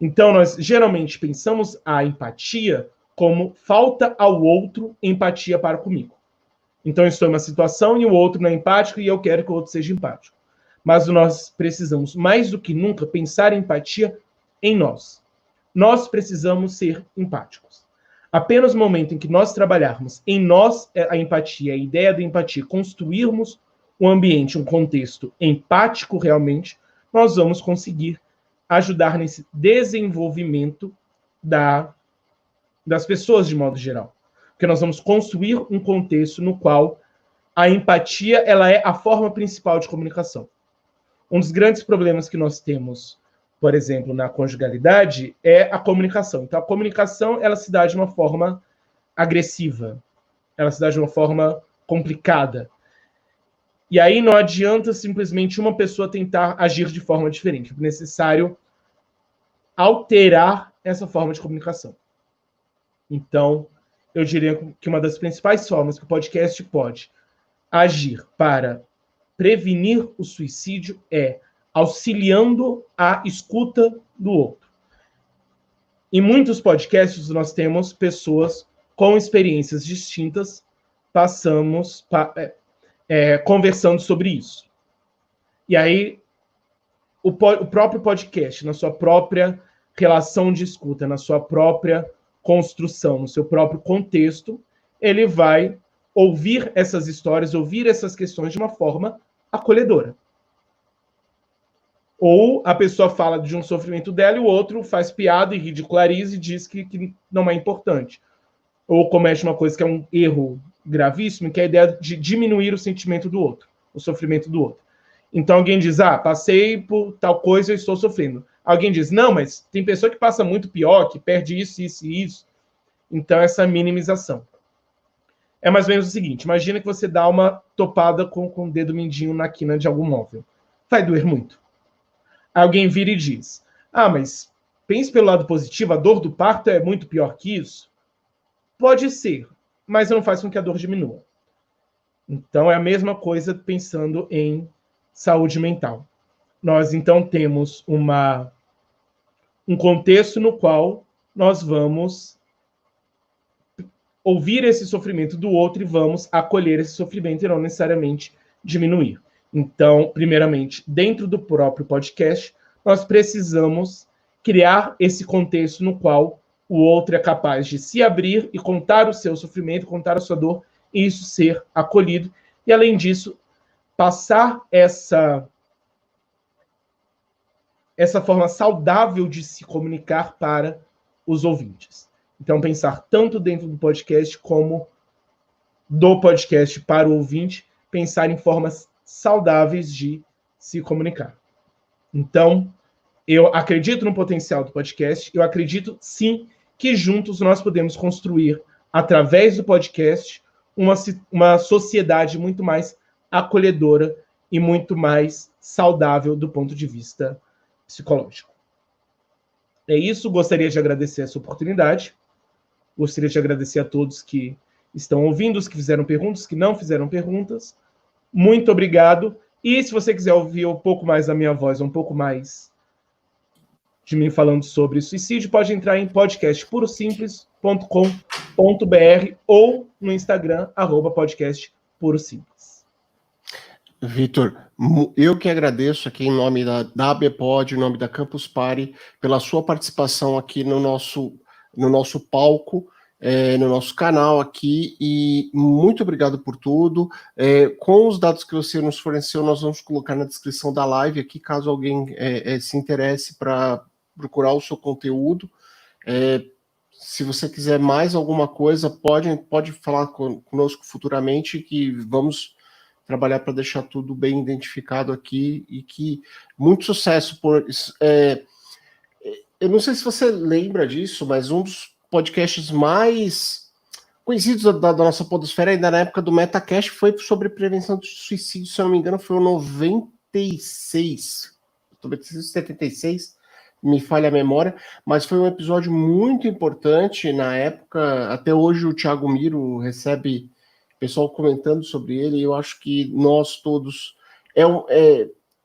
Então, nós geralmente pensamos a empatia como falta ao outro empatia para comigo. Então, eu estou em uma situação e o outro não é empático e eu quero que o outro seja empático. Mas nós precisamos, mais do que nunca, pensar em empatia em nós. Nós precisamos ser empáticos. Apenas no momento em que nós trabalharmos em nós a empatia, a ideia da empatia, construirmos um ambiente, um contexto empático realmente, nós vamos conseguir ajudar nesse desenvolvimento das pessoas de modo geral. Porque nós vamos construir um contexto no qual a empatia ela é a forma principal de comunicação. Um dos grandes problemas que nós temos, por exemplo, na conjugalidade, é a comunicação. Então, a comunicação ela se dá de uma forma agressiva, ela se dá de uma forma complicada. E aí não adianta simplesmente uma pessoa tentar agir de forma diferente. É necessário alterar essa forma de comunicação. Então, eu diria que uma das principais formas que o podcast pode agir para prevenir o suicídio é auxiliando a escuta do outro. Em muitos podcasts, nós temos pessoas com experiências distintas, conversando sobre isso. E aí, o próprio podcast, na sua própria relação de escuta, na sua própria construção, no seu próprio contexto, ele vai ouvir essas histórias, ouvir essas questões de uma forma acolhedora. Ou a pessoa fala de um sofrimento dela e o outro faz piada e ridiculariza e diz que não é importante. Ou comete uma coisa que é um erro gravíssimo, que é a ideia de diminuir o sentimento do outro, o sofrimento do outro. Então alguém diz, passei por tal coisa e estou sofrendo. Alguém diz, não, mas tem pessoa que passa muito pior, que perde isso, isso e isso. Então essa minimização. É mais ou menos o seguinte, imagina que você dá uma topada com o dedo mindinho na quina de algum móvel. Vai doer muito. Alguém vira e diz, mas pense pelo lado positivo, a dor do parto é muito pior que isso? Pode ser, mas não faz com que a dor diminua. Então é a mesma coisa pensando em saúde mental. Nós então temos um contexto no qual nós vamos ouvir esse sofrimento do outro e vamos acolher esse sofrimento e não necessariamente diminuir. Então, primeiramente, dentro do próprio podcast, nós precisamos criar esse contexto no qual o outro é capaz de se abrir e contar o seu sofrimento, contar a sua dor, e isso ser acolhido. E, além disso, passar essa forma saudável de se comunicar para os ouvintes. Então, pensar tanto dentro do podcast como do podcast para o ouvinte, pensar em formas saudáveis de se comunicar. Então, eu acredito no potencial do podcast, eu acredito, sim, que juntos nós podemos construir, através do podcast, uma sociedade muito mais acolhedora e muito mais saudável do ponto de vista psicológico. É isso, gostaria de agradecer essa oportunidade, gostaria de agradecer a todos que estão ouvindo, os que fizeram perguntas, que não fizeram perguntas. Muito obrigado. E se você quiser ouvir um pouco mais da minha voz, um pouco mais de mim falando sobre suicídio, pode entrar em podcastpurosimples.com.br ou no Instagram, @podcastpurosimples. Vitor, eu que agradeço aqui em nome da ABPOD, em nome da Campus Party, pela sua participação aqui no nosso palco, no nosso canal aqui, e muito obrigado por tudo. Com os dados que você nos forneceu, nós vamos colocar na descrição da live aqui, caso alguém se interesse para procurar o seu conteúdo. Se você quiser mais alguma coisa, pode falar conosco futuramente, que vamos trabalhar para deixar tudo bem identificado aqui, e que muito sucesso eu não sei se você lembra disso, mas um dos podcasts mais conhecidos da nossa podosfera, ainda na época do Metacast, foi sobre prevenção de suicídio, se eu não me engano, foi o 96, 76, me falha a memória, mas foi um episódio muito importante na época. Até hoje o Thiago Miro recebe pessoal comentando sobre ele, e eu acho que nós todos...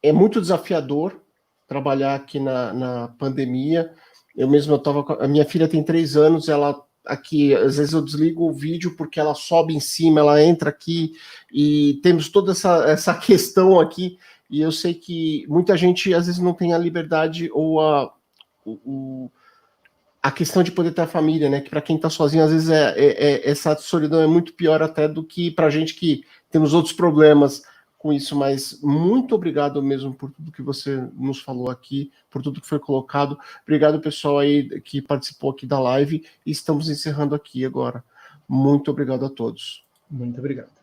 É muito desafiador trabalhar aqui na pandemia. A minha filha tem 3 anos, ela aqui, às vezes eu desligo o vídeo porque ela sobe em cima, ela entra aqui, e temos toda essa questão aqui, e eu sei que muita gente às vezes não tem a liberdade ou a questão de poder ter a família, né? Que para quem está sozinho, às vezes essa solidão é muito pior até do que para a gente que temos outros problemas com isso. Mas muito obrigado mesmo por tudo que você nos falou aqui, por tudo que foi colocado. Obrigado, pessoal aí que participou aqui da live, e estamos encerrando aqui agora. Muito obrigado a todos. Muito obrigado.